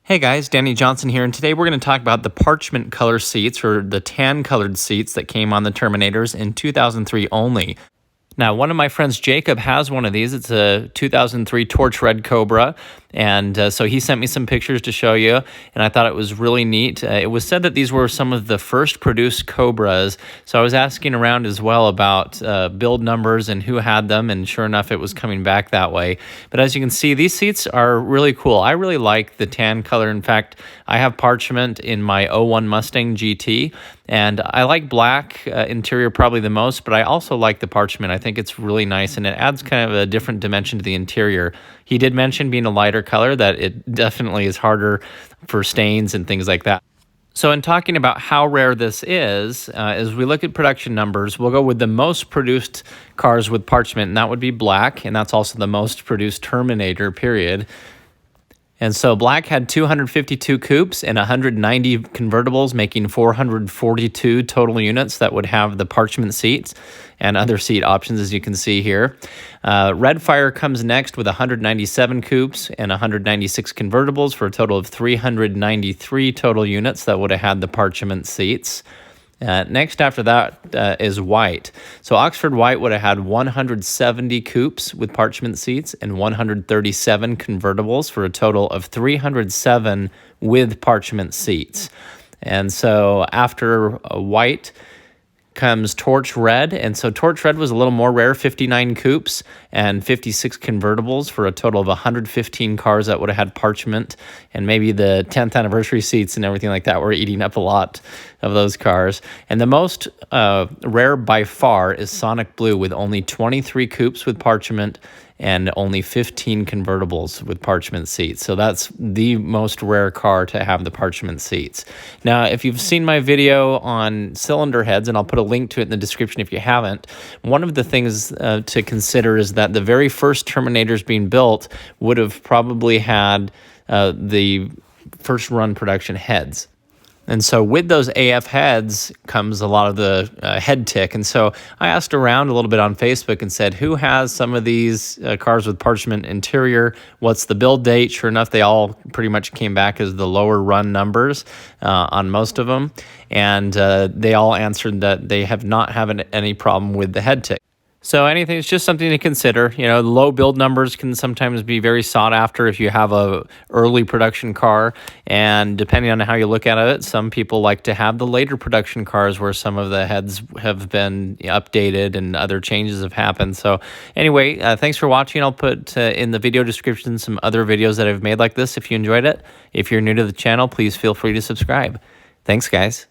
Hey guys, Danny Johnson here, and today we're going to talk about the Parchment color seats, or the tan colored seats that came on the Terminators in 2003 only. Now, one of my friends, Jacob, has one of these. It's a 2003 Torch Red Cobra, and so he sent me some pictures to show you, and I thought it was really neat. It was said that these were some of the first produced Cobras, so I was asking around as well about build numbers and who had them, and sure enough, it was coming back that way. But as you can see, these seats are really cool. I really like the tan color. In fact, I have Parchment in my '01 Mustang GT, and I like black interior probably the most, but I also like the Parchment. I think it's really nice, and it adds kind of a different dimension to the interior. He did mention, being a lighter color, that it definitely is harder for stains and things like that. So in talking about how rare this is, as we look at production numbers, we'll go with the most produced cars with Parchment, and that would be black, and that's also the most produced Terminator, period. And so black had 252 coupes and 190 convertibles, making 442 total units that would have the Parchment seats and other seat options, as you can see here. Red Fire comes next with 197 coupes and 196 convertibles for a total of 393 total units that would have had the Parchment seats. Next after that is White. So Oxford White would have had 170 coupes with Parchment seats and 137 convertibles for a total of 307 with Parchment seats. And so after White comes Torch Red, and so Torch Red was a little more rare, 59 coupes and 56 convertibles for a total of 115 cars that would have had Parchment, and maybe the 10th anniversary seats and everything like that were eating up a lot of those cars. And the most rare by far is Sonic Blue, with only 23 coupes with Parchment and only 15 convertibles with Parchment seats. So that's the most rare car to have the Parchment seats. Now, if you've seen my video on cylinder heads, and I'll put a link to it in the description if you haven't, one of the things to consider is that the very first Terminators being built would have probably had the first run production heads. And so with those AF heads comes a lot of the head tick. And so I asked around a little bit on Facebook and said, who has some of these cars with Parchment interior? What's the build date? Sure enough, they all pretty much came back as the lower run numbers on most of them. And they all answered that they have not had any problem with the head tick. So anything, it's just something to consider. You know, low build numbers can sometimes be very sought after if you have a early production car, and depending on how you look at it, some people like to have the later production cars where some of the heads have been updated and other changes have happened. So anyway, thanks for watching. I'll put in the video description some other videos that I've made like this if you enjoyed it. If you're new to the channel, please feel free to subscribe. Thanks, guys.